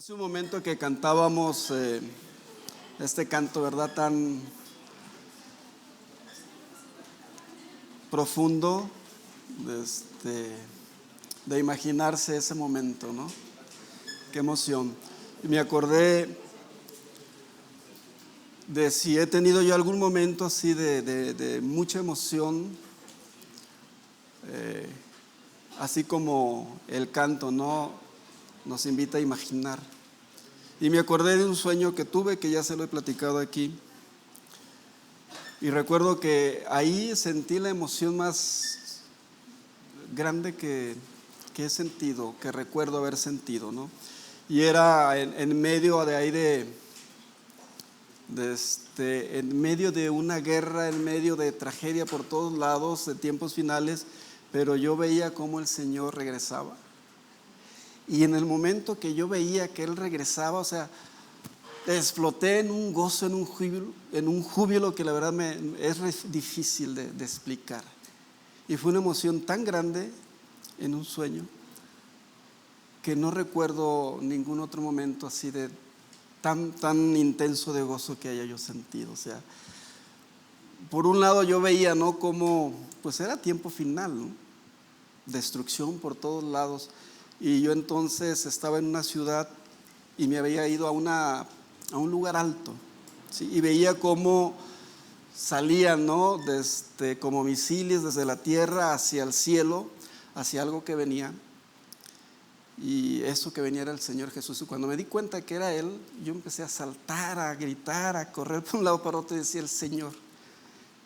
Hace un momento que cantábamos este canto, ¿verdad? Tan profundo de imaginarse ese momento, ¿no? Qué emoción. Y me acordé de si he tenido yo algún momento así de mucha emoción, así como el canto, ¿no? Nos invita a imaginar. Y me acordé de un sueño que tuve, que ya se lo he platicado aquí. Y recuerdo que ahí sentí la emoción más grande que he sentido, que recuerdo haber sentido, ¿no? Y era en medio de ahí en medio de una guerra, en medio de tragedia por todos lados, de tiempos finales, pero yo veía cómo el Señor regresaba. Y en el momento que yo veía que Él regresaba, o sea, exploté en un gozo, en un júbilo que la verdad es difícil de explicar. Y fue una emoción tan grande en un sueño que no recuerdo ningún otro momento así de tan intenso de gozo que haya yo sentido. O sea, por un lado yo veía, ¿no?, como pues era tiempo final, ¿no? Destrucción por todos lados. Y yo entonces estaba en una ciudad y me había ido a un lugar alto, ¿sí? Y veía cómo salían, ¿no?, como misiles desde la tierra hacia el cielo, hacia algo que venía. Y eso que venía era el Señor Jesús. Y cuando me di cuenta que era Él, yo empecé a saltar, a gritar, a correr por un lado para otro y decía: el Señor.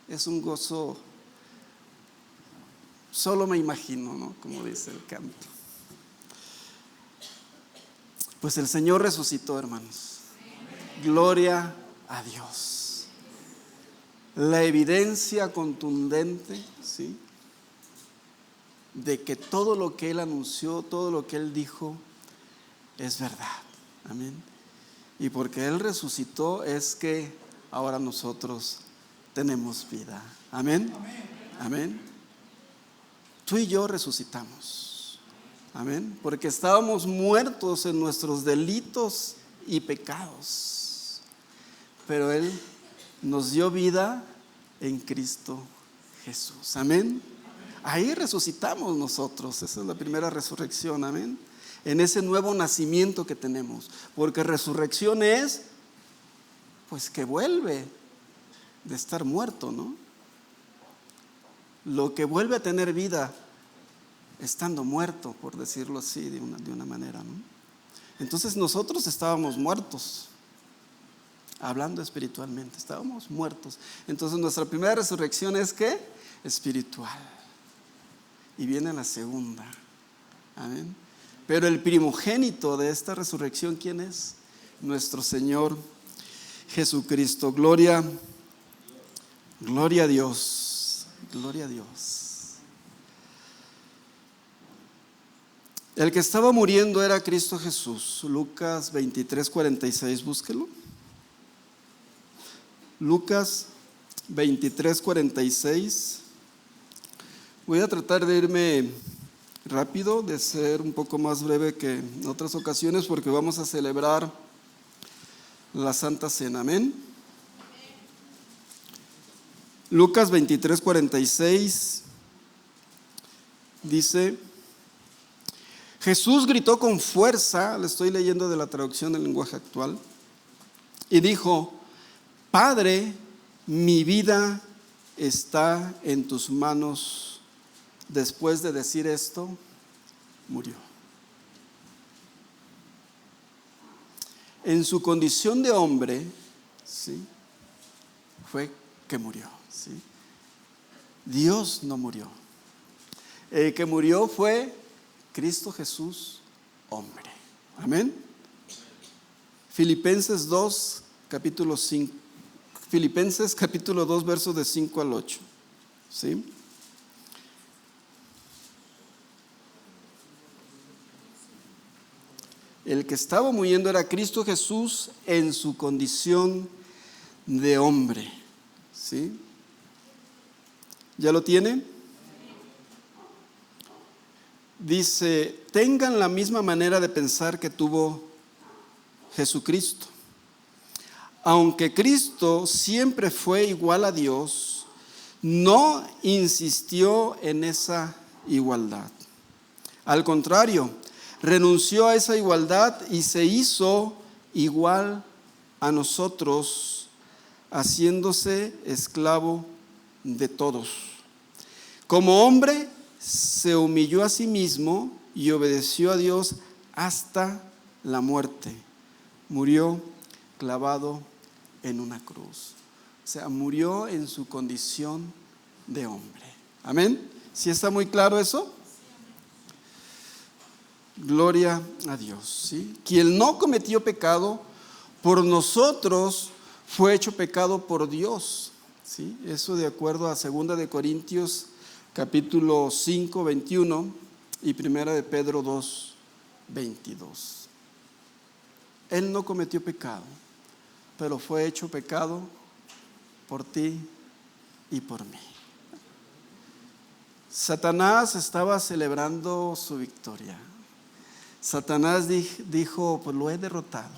Es un gozo, solo me imagino, ¿no?, como dice el canto. Pues el Señor resucitó, hermanos. Gloria a Dios. La evidencia contundente, ¿sí?, de que todo lo que Él anunció, todo lo que Él dijo es verdad. Amén. Y porque Él resucitó es que ahora nosotros tenemos vida. Amén. Amén. Tú y yo resucitamos. Amén. Porque estábamos muertos en nuestros delitos y pecados, pero Él nos dio vida en Cristo Jesús. Amén. Ahí resucitamos nosotros. Esa es la primera resurrección. Amén. En ese nuevo nacimiento que tenemos. Porque resurrección es, pues, que vuelve de estar muerto, ¿no? Lo que vuelve a tener vida estando muerto, por decirlo así, de una manera, ¿no? Entonces nosotros estábamos muertos, hablando espiritualmente, estábamos muertos. Entonces nuestra primera resurrección es ¿qué? Espiritual. Y viene la segunda. Amén. Pero el primogénito de esta resurrección, ¿quién es? Nuestro Señor Jesucristo. Gloria a Dios. Gloria a Dios. El que estaba muriendo era Cristo Jesús. Lucas 23:46, búsquelo. Lucas 23:46. Voy a tratar de irme rápido, de ser un poco más breve que en otras ocasiones, porque vamos a celebrar la Santa Cena. Amén. Lucas 23:46 dice: Jesús gritó con fuerza, le estoy leyendo de la traducción del lenguaje actual, y dijo: Padre, mi vida está en tus manos. Después de decir esto, murió. En su condición de hombre, ¿sí?, fue que murió, ¿sí? Dios no murió. El que murió fue Cristo Jesús, hombre. Amén. Filipenses 2, capítulo 5. Filipenses capítulo 2, versos de 5 al 8. ¿Sí? El que estaba muriendo era Cristo Jesús en su condición de hombre. ¿Sí? ¿Ya lo tienen? Dice: tengan la misma manera de pensar que tuvo Jesucristo. Aunque Cristo siempre fue igual a Dios, no insistió en esa igualdad. Al contrario, renunció a esa igualdad y se hizo igual a nosotros, haciéndose esclavo de todos. Como hombre, se humilló a sí mismo y obedeció a Dios hasta la muerte. Murió clavado en una cruz. O sea, murió en su condición de hombre. ¿Amén? ¿Sí está muy claro eso? Gloria a Dios, ¿sí? Quien no cometió pecado, por nosotros fue hecho pecado por Dios, ¿sí? Eso de acuerdo a 2 de Corintios capítulo 5, 21 y 1 de Pedro 2, 22. Él no cometió pecado, pero fue hecho pecado por ti y por mí. Satanás estaba celebrando su victoria. Satanás dijo, pues lo he derrotado,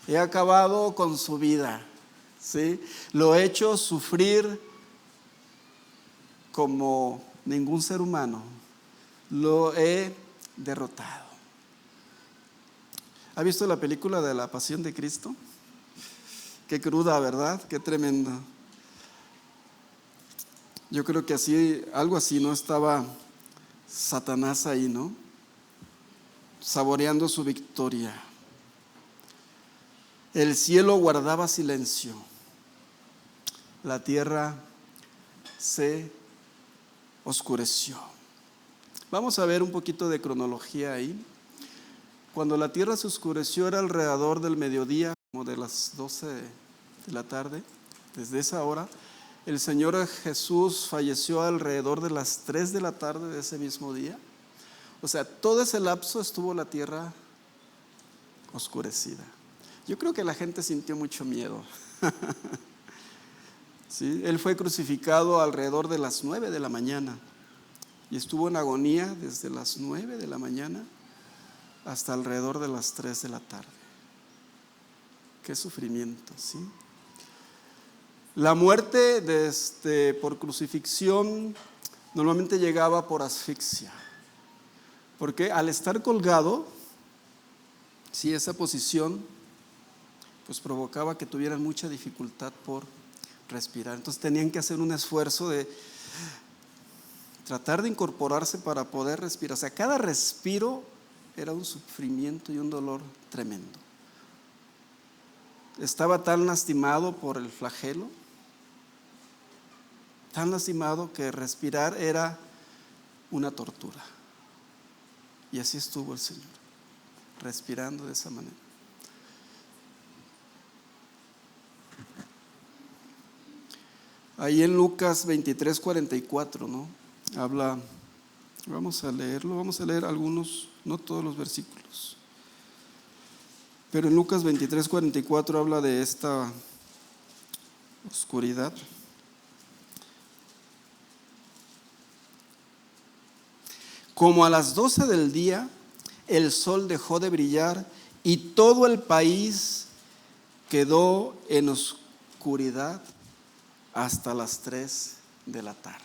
he acabado con su vida, ¿sí? Lo he hecho sufrir como ningún ser humano, lo he derrotado. ¿Ha visto la película de la Pasión de Cristo? Qué cruda, ¿verdad? Qué tremenda. Yo creo que así, algo así, ¿no? Estaba Satanás ahí, ¿no? Saboreando su victoria. El cielo guardaba silencio. La tierra se oscureció. Vamos a ver un poquito de cronología ahí. Cuando la tierra se oscureció era alrededor del mediodía, como de las 12 de la tarde. Desde esa hora, el Señor Jesús falleció alrededor de las 3 de la tarde de ese mismo día. O sea, todo ese lapso estuvo la tierra oscurecida. Yo creo que la gente sintió mucho miedo. ¿Sí? Él fue crucificado alrededor de las 9 de la mañana y estuvo en agonía desde las 9 de la mañana hasta alrededor de las 3 de la tarde. Qué sufrimiento, ¿sí? La muerte por crucifixión normalmente llegaba por asfixia, porque al estar colgado, sí, esa posición pues provocaba que tuvieran mucha dificultad por respirar. Entonces tenían que hacer un esfuerzo de tratar de incorporarse para poder respirar. O sea, cada respiro era un sufrimiento y un dolor tremendo. Estaba tan lastimado por el flagelo, tan lastimado que respirar era una tortura. Y así estuvo el Señor, respirando de esa manera. Ahí en Lucas 23, 44, ¿no? Habla, vamos a leerlo, vamos a leer algunos, no todos los versículos. Pero en Lucas 23, 44 habla de esta oscuridad. Como a las 12 del día, el sol dejó de brillar y todo el país quedó en oscuridad hasta las 3 de la tarde.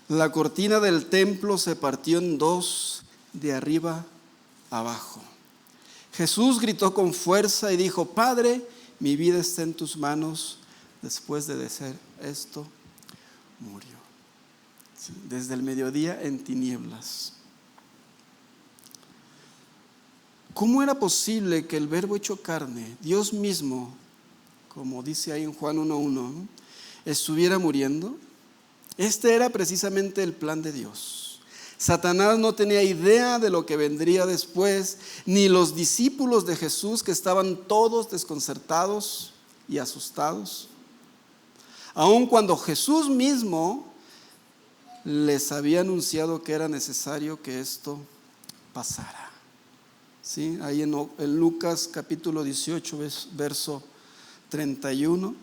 La cortina del templo se partió en dos de arriba abajo. Jesús gritó con fuerza y dijo: Padre, mi vida está en tus manos. Después de decir esto, murió. Sí, desde el mediodía en tinieblas. ¿Cómo era posible que el Verbo hecho carne, Dios mismo, como dice ahí en Juan 1:1, ¿no?, estuviera muriendo? Este era precisamente el plan de Dios. Satanás no tenía idea de lo que vendría después, ni los discípulos de Jesús, que estaban todos desconcertados y asustados. Aun cuando Jesús mismo les había anunciado que era necesario que esto pasara. ¿Sí? Ahí en Lucas capítulo 18, verso 31.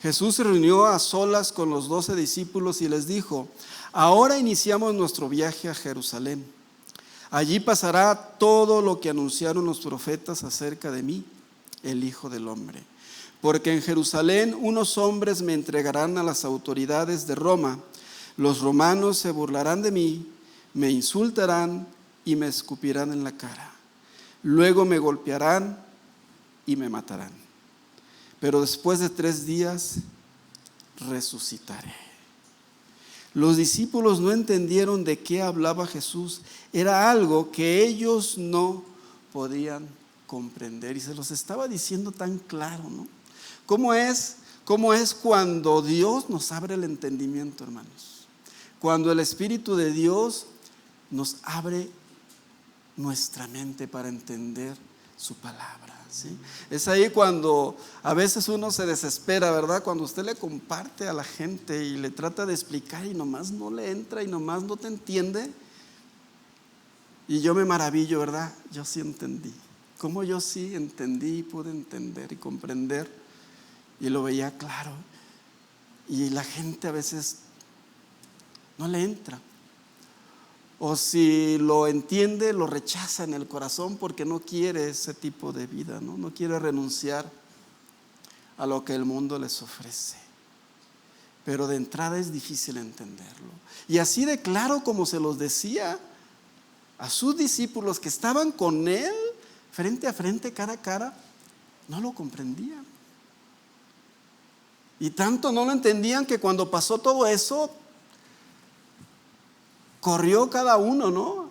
Jesús se reunió a solas con los 12 discípulos y les dijo: ahora iniciamos nuestro viaje a Jerusalén. Allí pasará todo lo que anunciaron los profetas acerca de mí, el Hijo del Hombre. Porque en Jerusalén unos hombres me entregarán a las autoridades de Roma. Los romanos se burlarán de mí, me insultarán y me escupirán en la cara. Luego me golpearán y me matarán. Pero después de 3 días resucitaré. Los discípulos no entendieron de qué hablaba Jesús. Era algo que ellos no podían comprender. Y se los estaba diciendo tan claro, ¿no? ¿Cómo es cuando Dios nos abre el entendimiento, hermanos? Cuando el Espíritu de Dios nos abre nuestra mente para entender su palabra, ¿sí? Es ahí cuando a veces uno se desespera, ¿verdad? Cuando usted le comparte a la gente y le trata de explicar y nomás no le entra y nomás no te entiende. Y yo me maravillo, ¿verdad? Yo sí entendí. Como yo sí entendí y pude entender y comprender y lo veía claro. Y la gente a veces no le entra. O si lo entiende, lo rechaza en el corazón porque no quiere ese tipo de vida, ¿no? No quiere renunciar a lo que el mundo les ofrece. Pero de entrada es difícil entenderlo. Y así de claro como se los decía a sus discípulos que estaban con él, frente a frente, cara a cara, no lo comprendían. Y tanto no lo entendían que cuando pasó todo eso, corrió cada uno, ¿no?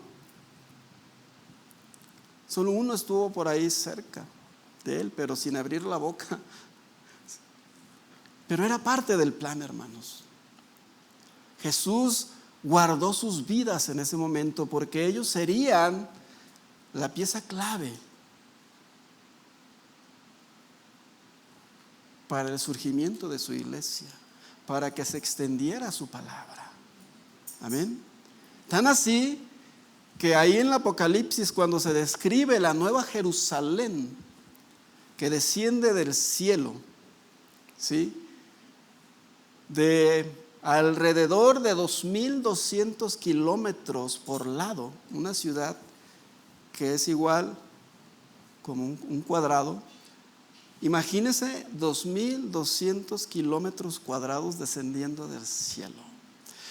Solo uno estuvo por ahí cerca de él, pero sin abrir la boca. Pero era parte del plan, hermanos. Jesús guardó sus vidas en ese momento porque ellos serían la pieza clave para el surgimiento de su iglesia, para que se extendiera su palabra. Amén. Tan así que ahí en el Apocalipsis, cuando se describe la nueva Jerusalén que desciende del cielo, ¿sí?, de alrededor de 2,200 kilómetros por lado, una ciudad que es igual como un cuadrado. Imagínense 2,200 kilómetros cuadrados descendiendo del cielo.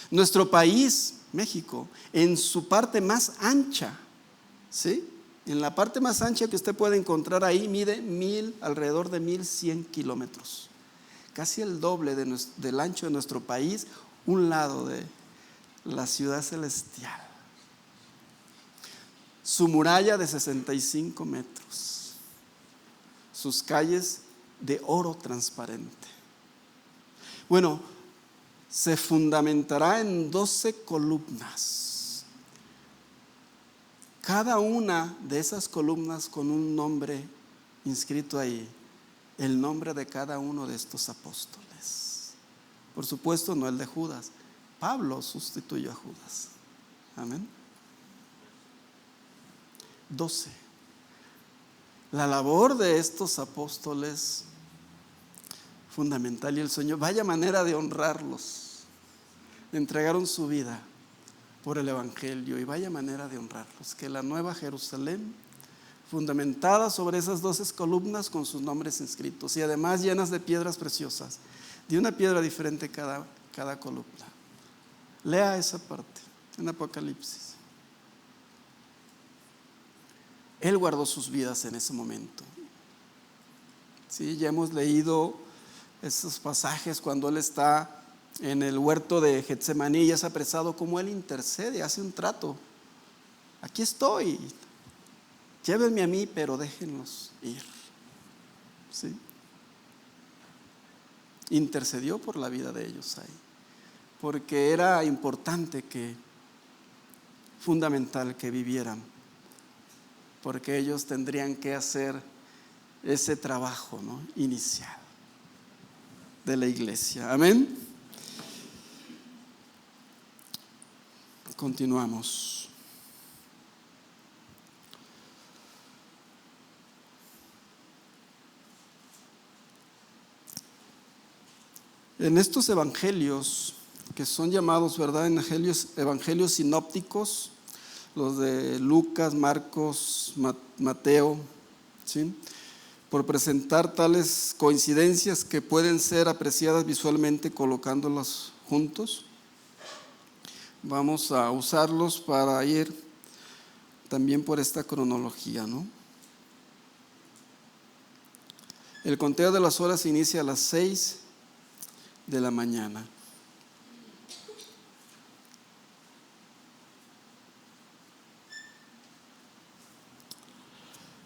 Nuestro país, México, en su parte más ancha, ¿sí?, en la parte más ancha que usted puede encontrar ahí, mide alrededor de 1,100 kilómetros. Casi el doble del ancho de nuestro país, un lado de la ciudad celestial. Su muralla de 65 metros. Sus calles de oro transparente. Bueno, se fundamentará en 12 columnas. Cada una de esas columnas con un nombre inscrito ahí, el nombre de cada uno de estos apóstoles. Por supuesto, no el de Judas. Pablo sustituyó a Judas. Amén. 12. La labor de estos apóstoles fundamental, y el Señor, vaya manera de honrarlos. Entregaron su vida por el Evangelio y vaya manera de honrarlos. Que la nueva Jerusalén, fundamentada sobre esas 12 columnas con sus nombres inscritos y además llenas de piedras preciosas, de una piedra diferente cada columna. Lea esa parte en Apocalipsis. Él guardó sus vidas en ese momento. Sí, ya hemos leído esos pasajes cuando Él está en el huerto de Getsemaní y es apresado, como Él intercede, hace un trato. Aquí estoy, llévenme a mí, pero déjenlos ir. ¿Sí? Intercedió por la vida de ellos ahí, porque era importante fundamental que vivieran, porque ellos tendrían que hacer ese trabajo, ¿no?, inicial de la iglesia. Amén. Continuamos. En estos evangelios, que son llamados, ¿verdad?, evangelios sinópticos, los de Lucas, Marcos, Mateo, ¿sí?, por presentar tales coincidencias que pueden ser apreciadas visualmente colocándolas juntos. Vamos a usarlos para ir también por esta cronología, ¿no? El conteo de las horas inicia a las 6 de la mañana.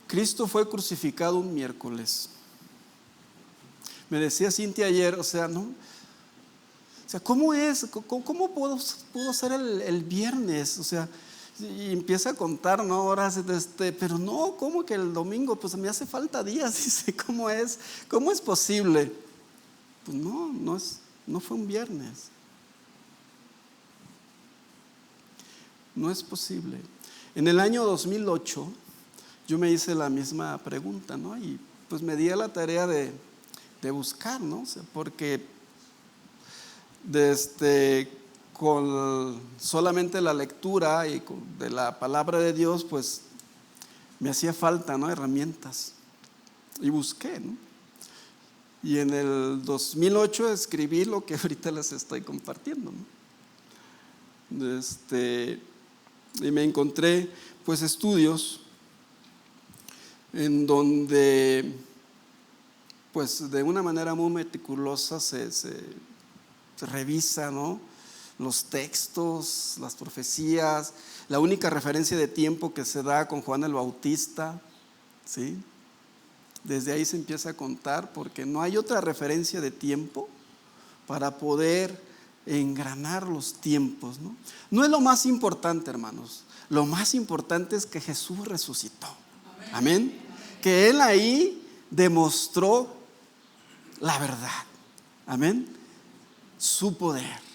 Cristo fue crucificado un miércoles. Me decía Cintia ayer, ¿cómo pudo ser el viernes? Y empieza a contar, ¿no?, horas, pero no, ¿cómo que el domingo? Pues me hace falta días, dice, ¿cómo es posible? Pues no fue un viernes. No es posible. En el año 2008, yo me hice la misma pregunta, ¿no? Y pues me di a la tarea de buscar, ¿no? Porque con solamente la lectura y de la palabra de Dios, pues me hacía falta, ¿no?, herramientas. Y busqué, ¿no? Y en el 2008 escribí lo que ahorita les estoy compartiendo, ¿no? Y me encontré pues estudios en donde pues de una manera muy meticulosa se revisa, ¿no?, los textos, las profecías, la única referencia de tiempo que se da con Juan el Bautista, ¿sí? Desde ahí se empieza a contar, porque no hay otra referencia de tiempo para poder engranar los tiempos, ¿no? No es lo más importante, hermanos. Lo más importante es que Jesús resucitó. Amén. Que Él ahí demostró la verdad. Amén. Su poder.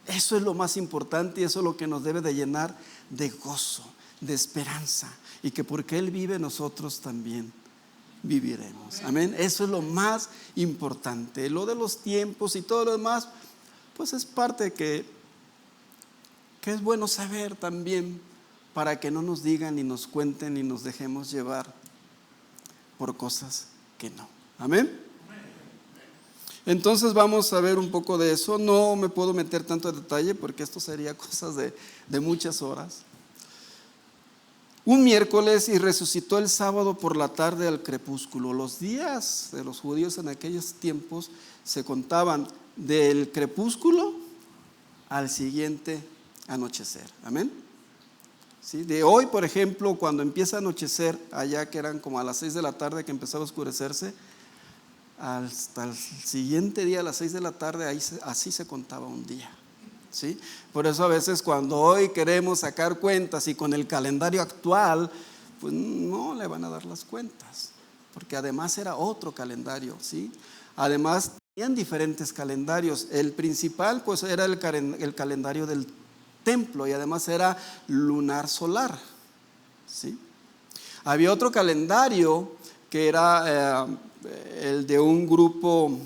Eso es lo más importante y eso es lo que nos debe de llenar de gozo, de esperanza, y que porque Él vive, nosotros también viviremos. Amén. Eso es lo más importante. Lo de los tiempos y todo lo demás, pues es parte que es bueno saber también, para que no nos digan ni nos cuenten ni nos dejemos llevar por cosas que no. Amén. Entonces vamos a ver un poco de eso. No me puedo meter tanto en detalle porque esto sería cosas de muchas horas. Un miércoles, y resucitó el sábado por la tarde al crepúsculo. Los días de los judíos en aquellos tiempos se contaban del crepúsculo al siguiente anochecer. Amén. ¿Sí? De hoy, por ejemplo, cuando empieza a anochecer, allá que eran como a las 6 de la tarde que empezaba a oscurecerse, hasta el siguiente día a las 6 de la tarde, así se contaba un día. ¿Sí? Por eso a veces cuando hoy queremos sacar cuentas y con el calendario actual, pues no le van a dar las cuentas, porque además era otro calendario, ¿sí? Además tenían diferentes calendarios. El principal pues era el calendario del templo, y además era lunar solar, ¿sí? Había otro calendario que era el de un grupo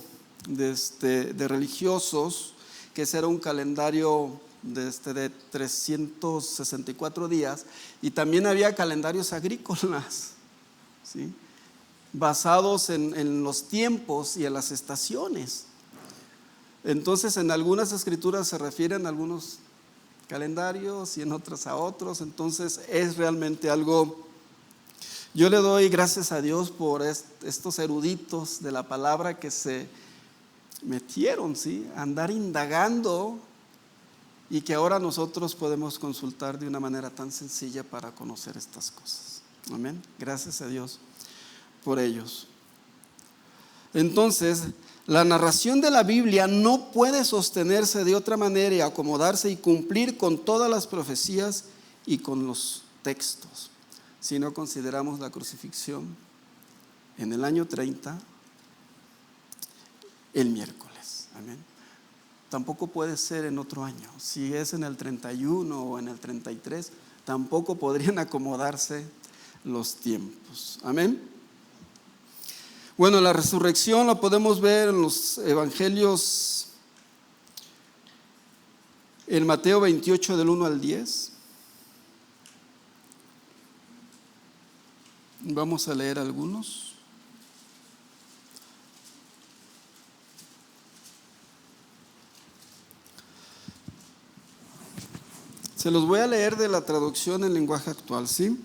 de religiosos, que ese era un calendario de 364 días, y también había calendarios agrícolas, ¿sí?, basados en los tiempos y en las estaciones. Entonces en algunas escrituras se refieren a algunos calendarios y en otras a otros. Entonces es realmente algo. Yo le doy gracias a Dios por estos eruditos de la palabra que se metieron, ¿sí?, a andar indagando, y que ahora nosotros podemos consultar de una manera tan sencilla para conocer estas cosas. Amén. Gracias a Dios por ellos. Entonces, la narración de la Biblia no puede sostenerse de otra manera y acomodarse y cumplir con todas las profecías y con los textos, si no consideramos la crucifixión en el año 30, el miércoles. Amén. Tampoco puede ser en otro año. Si es en el 31 o en el 33, tampoco podrían acomodarse los tiempos. Amén. Bueno, la resurrección la podemos ver en los evangelios, en Mateo 28 del 1 al 10. Vamos a leer algunos. Se los voy a leer de la traducción en lenguaje actual, ¿sí?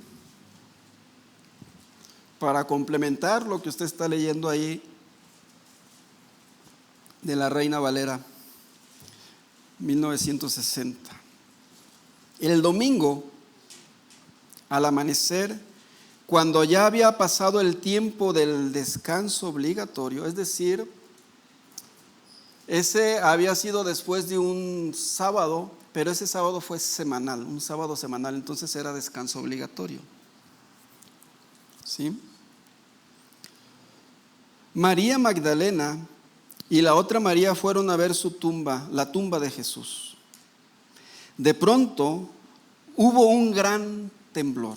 Para complementar lo que usted está leyendo ahí de la Reina Valera 1960. El domingo, al amanecer, cuando ya había pasado el tiempo del descanso obligatorio, es decir, ese había sido después de un sábado, pero ese sábado fue semanal, un sábado semanal, entonces era descanso obligatorio. ¿Sí? María Magdalena y la otra María fueron a ver su tumba, la tumba de Jesús. De pronto hubo un gran temblor.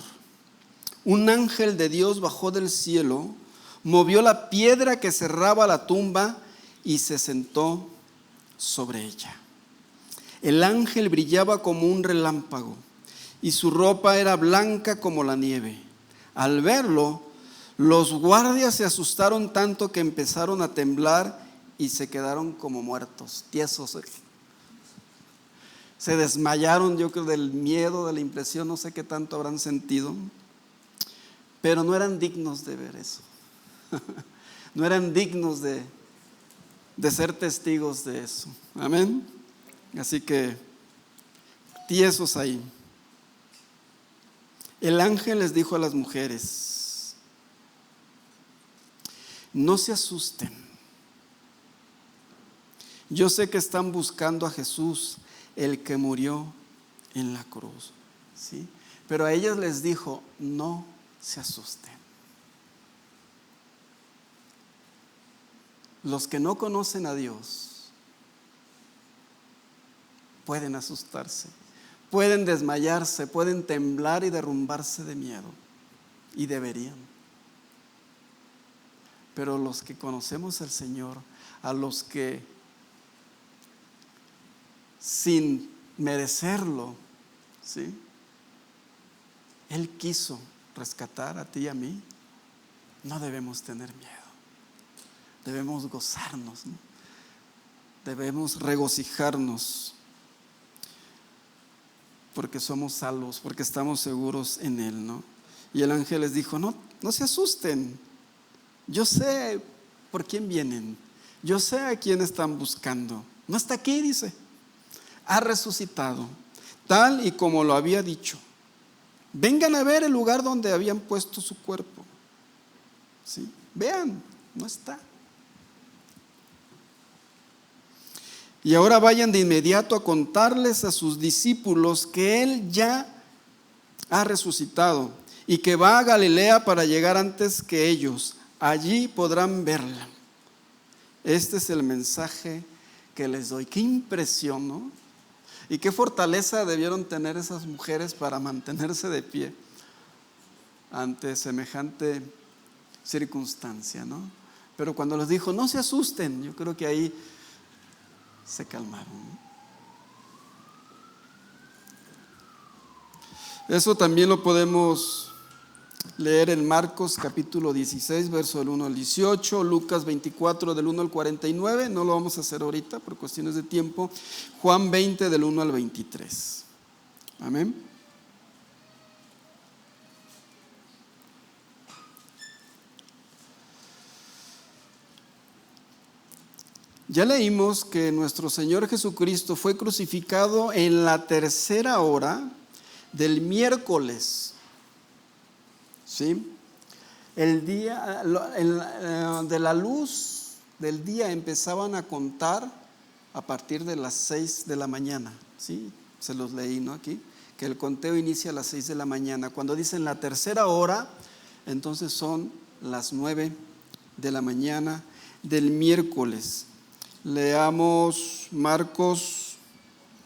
Un ángel de Dios bajó del cielo, movió la piedra que cerraba la tumba y se sentó sobre ella. El ángel brillaba como un relámpago y su ropa era blanca como la nieve. Al verlo, los guardias se asustaron tanto que empezaron a temblar y se quedaron como muertos, tiesos. Se desmayaron, yo creo, del miedo, de la impresión, no sé qué tanto habrán sentido, pero no eran dignos de ver eso. No eran dignos de ser testigos de eso. Amén. Así que tiesos ahí. El ángel les dijo a las mujeres: no se asusten. Yo sé que están buscando a Jesús, el que murió en la cruz, ¿sí? Pero a ellas les dijo: no se asusten. Los que no conocen a Dios pueden asustarse, pueden desmayarse, pueden temblar y derrumbarse de miedo, y deberían. Pero los que conocemos al Señor, a los que sin merecerlo, ¿sí?, Él quiso rescatar a ti y a mí, no debemos tener miedo. Debemos gozarnos, ¿no? Debemos regocijarnos porque somos salvos, porque estamos seguros en Él, ¿no? Y el ángel les dijo: no se asusten. Yo sé por quién vienen. Yo sé a quién están buscando. No está aquí, dice. Ha resucitado, tal y como lo había dicho. Vengan a ver el lugar donde habían puesto su cuerpo. ¿Sí? Vean, no está. Y ahora vayan de inmediato a contarles a sus discípulos que Él ya ha resucitado y que va a Galilea para llegar antes que ellos. Allí podrán verla. Este es el mensaje que les doy. Qué impresión, ¿no? Y qué fortaleza debieron tener esas mujeres para mantenerse de pie ante semejante circunstancia, ¿no? Pero cuando les dijo: no se asusten, yo creo que ahí se calmaron. Eso también lo podemos leer en Marcos capítulo 16, verso del 1 al 18, Lucas 24 del 1 al 49, no lo vamos a hacer ahorita por cuestiones de tiempo, Juan 20 del 1 al 23. Amén. Ya leímos que nuestro Señor Jesucristo fue crucificado en la tercera hora del miércoles, ¿sí? El día de la luz del día empezaban a contar a partir de las 6 de la mañana, ¿sí? Se los leí, ¿no? Aquí, que el conteo inicia a las 6 de la mañana. Cuando dicen la tercera hora, entonces son las 9 de la mañana del miércoles. Leamos Marcos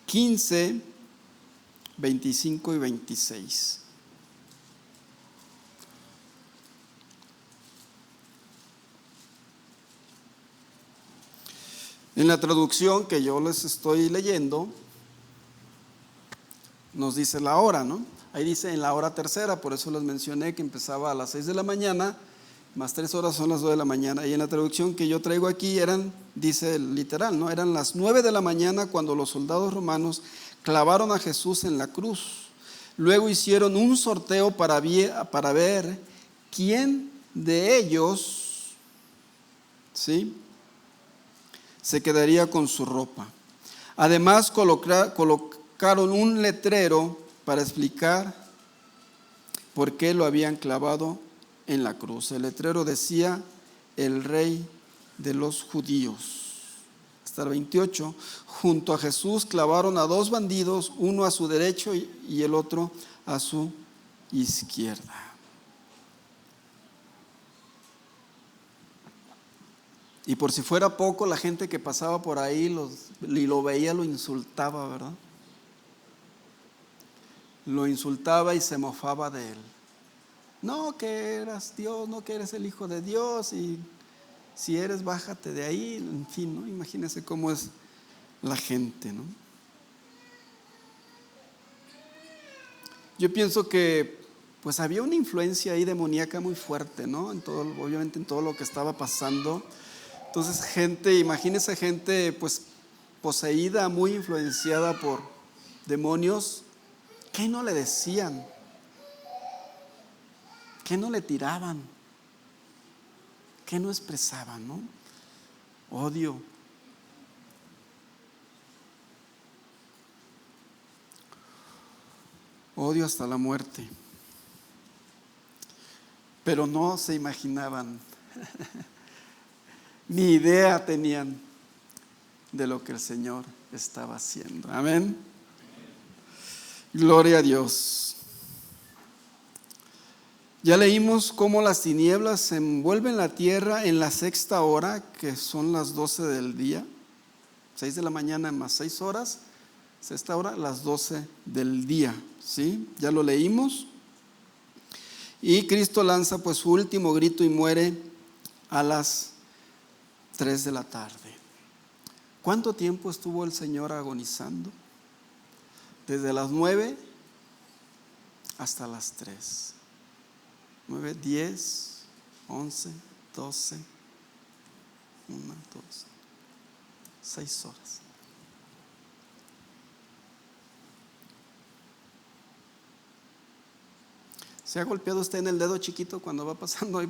15, 25 y 26. En la traducción que yo les estoy leyendo, nos dice la hora, ¿no? Ahí dice en la hora tercera, por eso les mencioné que empezaba a las 6 de la mañana, más 3 horas son las 2 de la mañana. Y en la traducción que yo traigo aquí dice literal, ¿no? Eran las 9 de la mañana cuando los soldados romanos clavaron a Jesús en la cruz. Luego hicieron un sorteo para ver quién de ellos, ¿sí?, se quedaría con su ropa. Además colocaron un letrero para explicar por qué lo habían clavado en la cruz. El letrero decía: el Rey de los Judíos. Hasta el 28. Junto a Jesús clavaron a 2 bandidos, uno a su derecho y el otro a su izquierda. Y por si fuera poco, la gente que pasaba por ahí lo veía, lo insultaba, ¿verdad? Lo insultaba y se mofaba de él. No, que eras Dios, no, que eres el Hijo de Dios, y si eres, bájate de ahí, en fin, ¿no? Imagínense cómo es la gente, ¿no? Yo pienso que pues había una influencia ahí demoníaca muy fuerte, ¿no? Obviamente en todo lo que estaba pasando. Entonces imagínense gente pues poseída, muy influenciada por demonios. ¿Qué no le decían? ¿Qué no le tiraban? ¿Qué no expresaban, no? Odio. Odio hasta la muerte. Pero no se imaginaban, ni idea tenían de lo que el Señor estaba haciendo. Amén. Gloria a Dios. Ya leímos cómo las tinieblas se envuelven la tierra en la 6ª hora, que son las 12 del día. 6 de la mañana más 6 horas, 6ª hora, las 12 del día. ¿Sí? Ya lo leímos. Y Cristo lanza pues su último grito y muere a las 3 de la tarde. ¿Cuánto tiempo estuvo el Señor agonizando? Desde las 9 hasta las 3. 9, 10, 11, 12, 1, 2, 6 horas. ¿Se ha golpeado usted en el dedo chiquito cuando va pasando ahí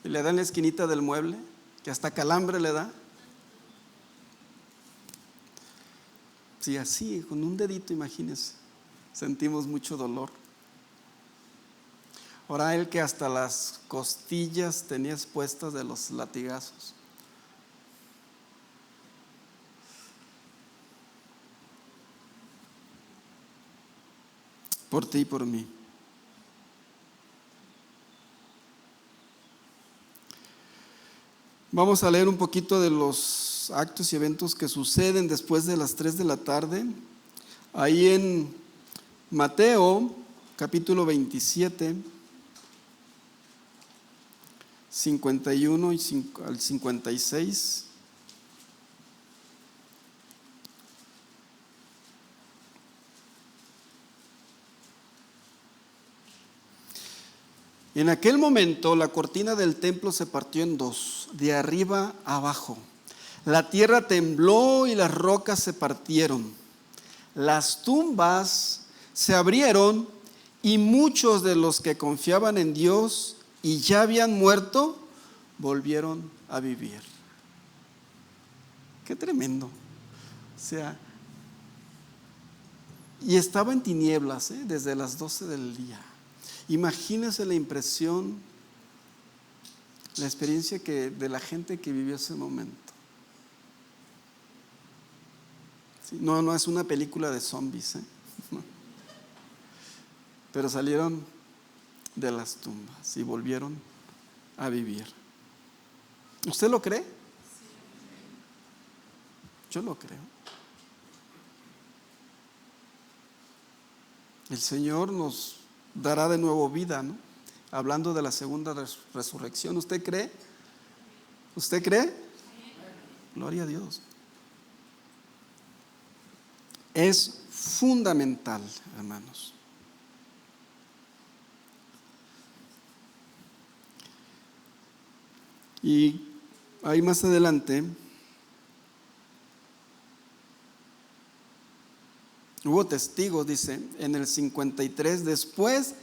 y le da en la esquinita del mueble, que hasta calambre le da? Sí, así, con un dedito, imagínese, sentimos mucho dolor. Ahora él que hasta las costillas tenía expuestas de los latigazos. Por ti y por mí. Vamos a leer un poquito de los actos y eventos que suceden después de las 3 de la tarde. Ahí en Mateo, capítulo 27, 51 al 56. En aquel momento la cortina del templo se partió en 2, de arriba a abajo. La tierra tembló y las rocas se partieron. Las tumbas se abrieron y muchos de los que confiaban en Dios y ya habían muerto, volvieron a vivir. Qué tremendo. O sea, y estaba en tinieblas, desde las 12 del día. Imagínense la impresión, la experiencia de la gente que vivió ese momento. Sí, no es una película de zombies, pero salieron de las tumbas y volvieron a vivir. ¿Usted lo cree? Yo lo creo. El Señor nos dará de nuevo vida, ¿no? Hablando de la segunda resurrección. ¿Usted cree? ¿Usted cree? Gloria a Dios. Es fundamental, hermanos. Y ahí más adelante hubo testigos, dice, en el 53, después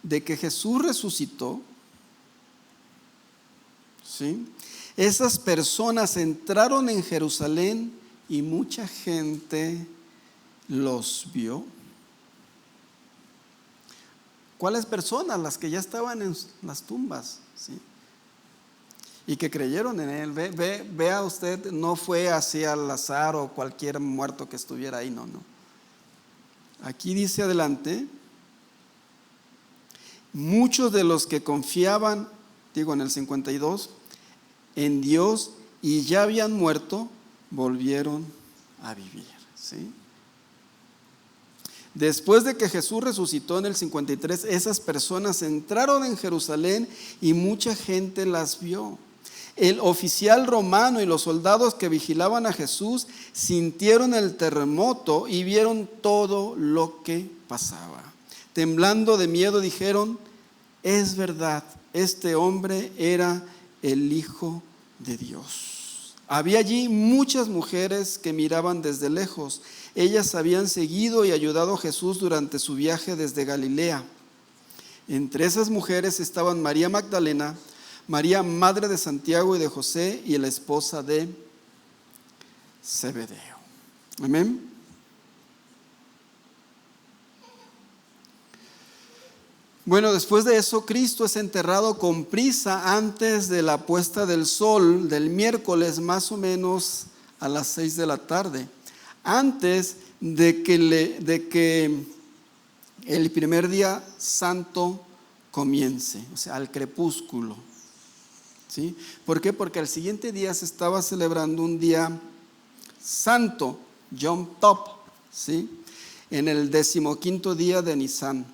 de que Jesús resucitó, ¿sí? Esas personas entraron en Jerusalén y mucha gente los vio. ¿Cuáles personas? Las que ya estaban en las tumbas, ¿sí? Y que creyeron en él. Vea usted, no fue hacia Lázaro o cualquier muerto que estuviera ahí, no. Aquí dice adelante, muchos de los que confiaban, en el 52, en Dios y ya habían muerto, volvieron a vivir, ¿sí? Después de que Jesús resucitó en el 53, esas personas entraron en Jerusalén y mucha gente las vio. El oficial romano y los soldados que vigilaban a Jesús sintieron el terremoto y vieron todo lo que pasaba. Temblando de miedo dijeron, es verdad, este hombre era el Hijo de Dios. Había allí muchas mujeres que miraban desde lejos. Ellas habían seguido y ayudado a Jesús durante su viaje desde Galilea. Entre esas mujeres estaban María Magdalena, María, madre de Santiago y de José, y la esposa de Zebedeo. Amén. Bueno, después de eso, Cristo es enterrado con prisa antes de la puesta del sol del miércoles, más o menos a las 6 de la tarde, antes de que el primer día santo comience, o sea, al crepúsculo. ¿Sí? ¿Por qué? Porque al siguiente día se estaba celebrando un día santo, Yom Tov, ¿sí? En el 15º día de Nisan,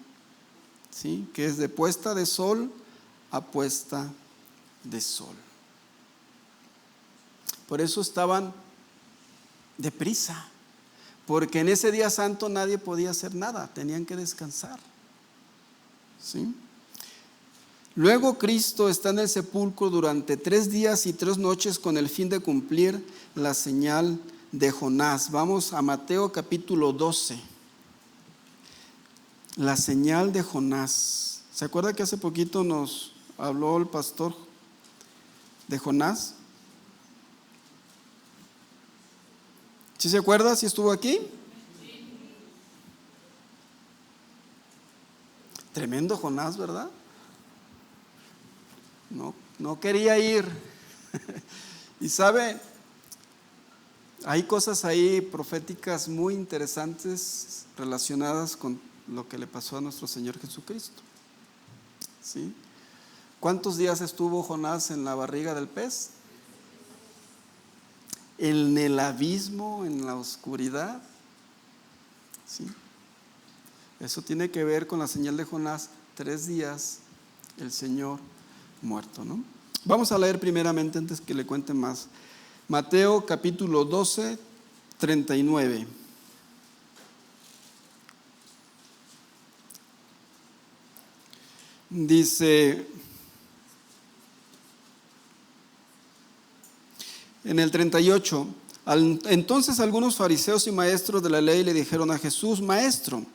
¿sí? Que es de puesta de sol a puesta de sol. Por eso estaban deprisa, porque en ese día santo nadie podía hacer nada, tenían que descansar, ¿sí? Luego Cristo está en el sepulcro durante 3 días y 3 noches con el fin de cumplir la señal de Jonás. Vamos a Mateo capítulo 12. La señal de Jonás. ¿Se acuerda que hace poquito nos habló el pastor de Jonás? ¿Sí se acuerda? ¿Sí estuvo aquí? Tremendo Jonás, ¿verdad? No quería ir. Y sabe, hay cosas ahí proféticas muy interesantes relacionadas con lo que le pasó a nuestro Señor Jesucristo, ¿sí? ¿Cuántos días estuvo Jonás en la barriga del pez? En el abismo, en la oscuridad, ¿sí? Eso tiene que ver con la señal de Jonás. 3 días el Señor muerto, ¿no? Vamos a leer primeramente antes que le cuente más. Mateo capítulo 12, 39. Dice en el 38, entonces algunos fariseos y maestros de la ley le dijeron a Jesús, Maestro,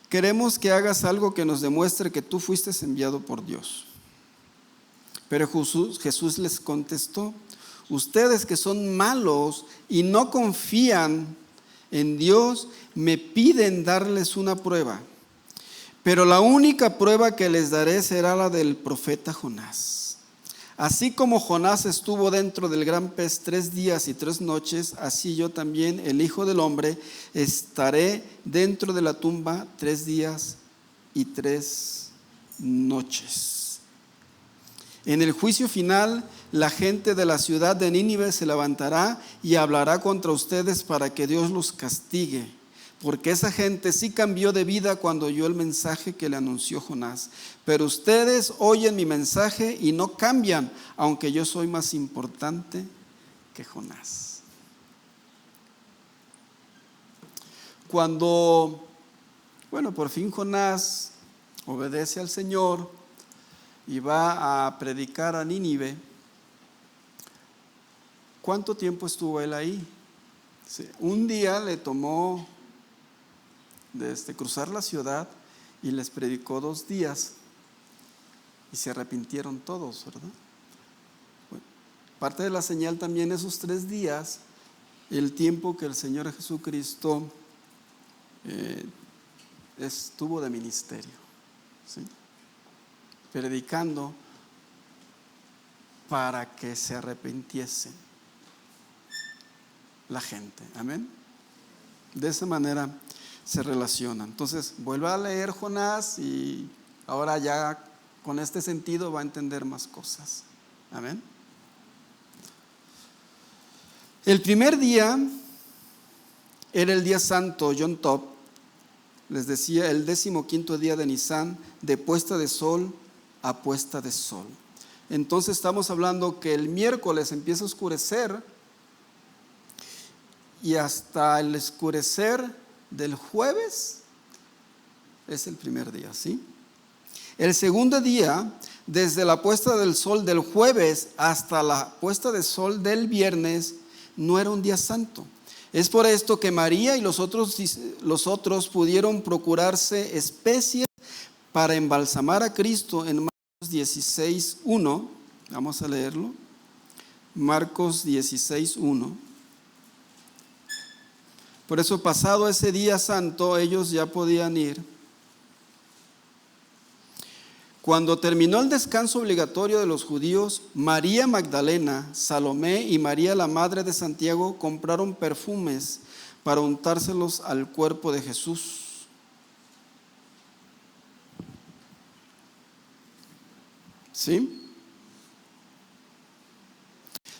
queremos que hagas algo que nos demuestre que tú fuiste enviado por Dios. Pero Jesús les contestó, ustedes que son malos y no confían en Dios, me piden darles una prueba. Pero la única prueba que les daré será la del profeta Jonás. Así como Jonás estuvo dentro del gran pez 3 días y 3 noches, así yo también, el Hijo del Hombre, estaré dentro de la tumba 3 días y 3 noches. En el juicio final, la gente de la ciudad de Nínive se levantará y hablará contra ustedes para que Dios los castigue, porque esa gente sí cambió de vida cuando oyó el mensaje que le anunció Jonás. Pero ustedes oyen mi mensaje y no cambian, aunque yo soy más importante que Jonás. Cuando, por fin Jonás obedece al Señor y va a predicar a Nínive, ¿cuánto tiempo estuvo él ahí? Sí, un día le tomó cruzar la ciudad y les predicó 2 días y se arrepintieron todos, ¿verdad? Bueno, parte de la señal también esos 3 días, el tiempo que el Señor Jesucristo estuvo de ministerio, ¿sí? Predicando para que se arrepintiesen la gente, amén. De esa manera se relaciona. Entonces vuelva a leer Jonás y ahora ya con este sentido va a entender más cosas, amén. El primer día era el día santo, Yom Tov, les decía, el 15º día de Nisán, de puesta de sol a puesta de sol. Entonces estamos hablando que el miércoles empieza a oscurecer y hasta el oscurecer del jueves es el primer día, ¿sí? El segundo día, desde la puesta del sol del jueves hasta la puesta de sol del viernes, no era un día santo. Es por esto que María y los otros pudieron procurarse especies para embalsamar a Cristo en Marcos 16:1. Vamos a leerlo. Marcos 16:1. Por eso, pasado ese día santo, ellos ya podían ir. Cuando terminó el descanso obligatorio de los judíos, María Magdalena, Salomé y María la madre de Santiago compraron perfumes para untárselos al cuerpo de Jesús. ¿Sí?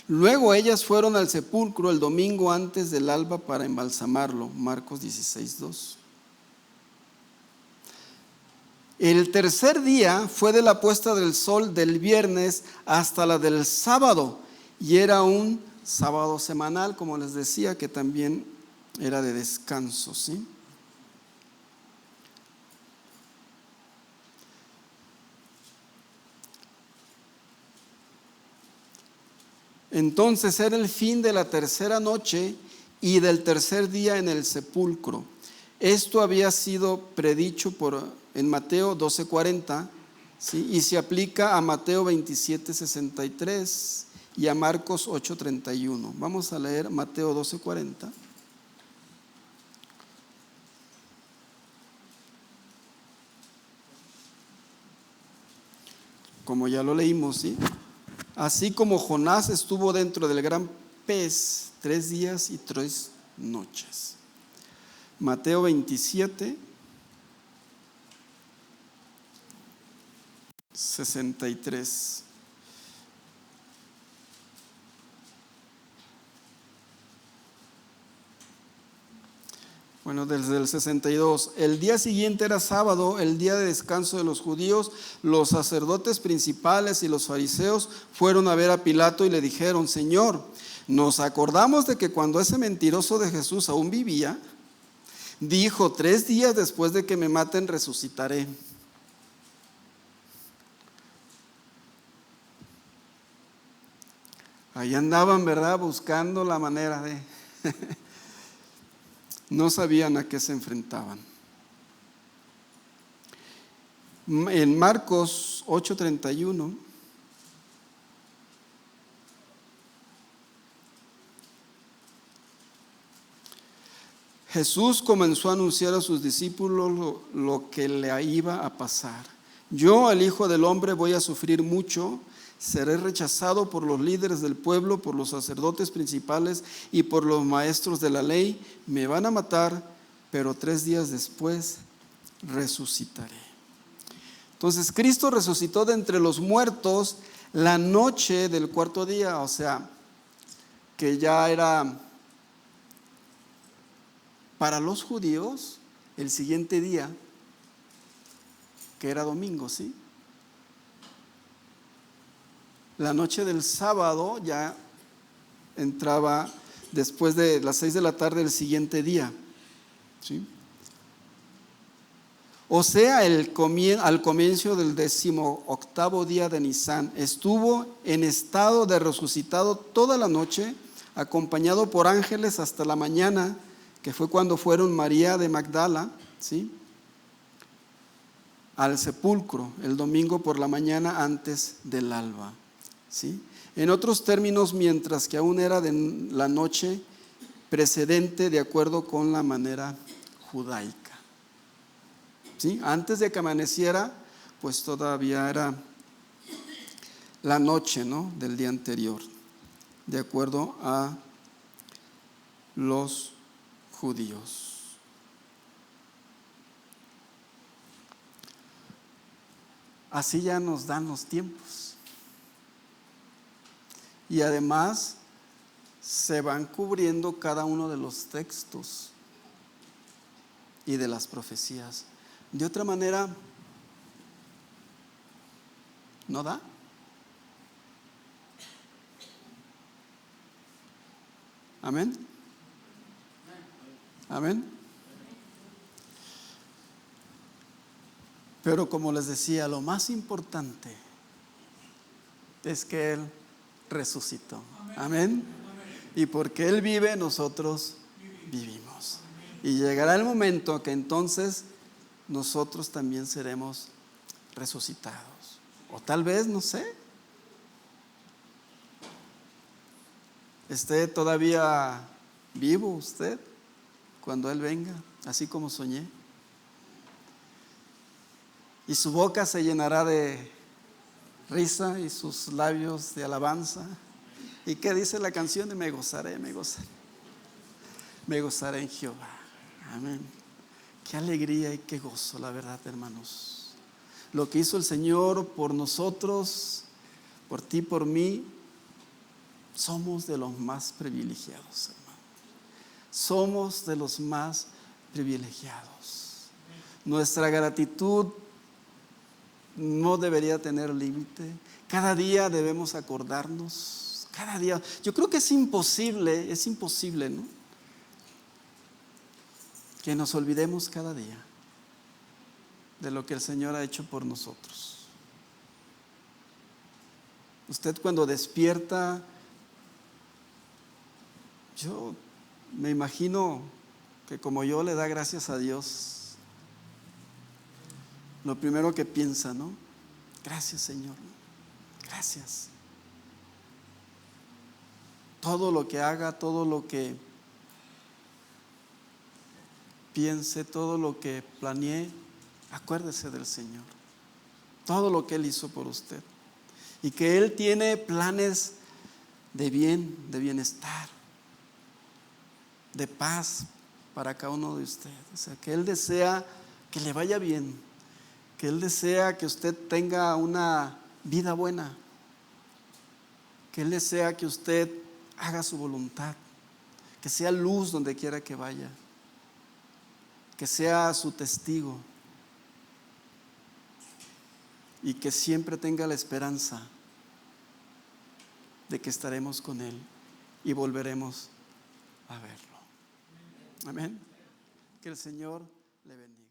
Luego ellas fueron al sepulcro el domingo antes del alba para embalsamarlo. Marcos 16:2. El tercer día fue de la puesta del sol del viernes hasta la del sábado, y era un sábado semanal, como les decía, que también era de descanso, ¿sí? Entonces era el fin de la tercera noche y del tercer día en el sepulcro. Esto había sido predicho en Mateo 12:40, ¿sí? Y se aplica a Mateo 27:63 y a Marcos 8:31. Vamos a leer Mateo 12:40. Como ya lo leímos, ¿sí? Así como Jonás estuvo dentro del gran pez 3 días y 3 noches. Mateo 27:63. Bueno, desde el 62. El día siguiente era sábado, el día de descanso de los judíos. Los sacerdotes principales y los fariseos fueron a ver a Pilato y le dijeron: Señor, nos acordamos de que cuando ese mentiroso de Jesús aún vivía, dijo: 3 días después de que me maten resucitaré. Ahí andaban, ¿verdad?, buscando la manera de... No sabían a qué se enfrentaban. En Marcos 8:31, Jesús comenzó a anunciar a sus discípulos lo que le iba a pasar. Yo, el Hijo del Hombre, voy a sufrir mucho. Seré rechazado por los líderes del pueblo, por los sacerdotes principales y por los maestros de la ley. Me van a matar, pero 3 días después resucitaré. Entonces, Cristo resucitó de entre los muertos la noche del 4.º día, o sea, que ya era para los judíos el siguiente día, que era domingo, ¿sí? La noche del sábado ya entraba después de las 6 de la tarde del siguiente día. ¿sí? O sea, al comienzo del 18º día de Nisán, estuvo en estado de resucitado toda la noche, acompañado por ángeles hasta la mañana, que fue cuando fueron María de Magdala, ¿sí?, al sepulcro el domingo por la mañana antes del alba, ¿sí? En otros términos, mientras que aún era de la noche precedente, de acuerdo con la manera judaica, ¿sí? Antes de que amaneciera, pues todavía era la noche, ¿no?, del día anterior, de acuerdo a los judíos. Así ya nos dan los tiempos. Y además se van cubriendo cada uno de los textos y de las profecías. De otra manera, ¿no da? Amén. Amén. Pero como les decía, lo más importante es que Él resucitó. Amén. Y porque Él vive, nosotros vivimos. Y llegará el momento que entonces nosotros también seremos resucitados. O tal vez, no sé, esté todavía vivo usted cuando Él venga, así como soñé. Y su boca se llenará de risa y sus labios de alabanza. ¿Y qué dice la canción? Me gozaré, me gozaré. Me gozaré en Jehová. Amén. Qué alegría y qué gozo, la verdad, hermanos. Lo que hizo el Señor por nosotros, por ti, por mí, somos de los más privilegiados, hermano. Somos de los más privilegiados. Nuestra gratitud no debería tener límite. Cada día debemos acordarnos, cada día. Yo creo que es imposible, ¿no?, que nos olvidemos cada día de lo que el Señor ha hecho por nosotros. Usted cuando despierta, yo me imagino que como yo le da gracias a Dios. Lo primero que piensa, ¿no? Gracias, Señor. Gracias. Todo lo que haga, todo lo que piense, todo lo que planee, acuérdese del Señor. Todo lo que Él hizo por usted. Y que Él tiene planes de bien, de bienestar, de paz para cada uno de ustedes. O sea, que Él desea que le vaya bien, que Él desea que usted tenga una vida buena, que Él desea que usted haga su voluntad, que sea luz donde quiera que vaya, que sea su testigo y que siempre tenga la esperanza de que estaremos con Él y volveremos a verlo. Amén. Que el Señor le bendiga.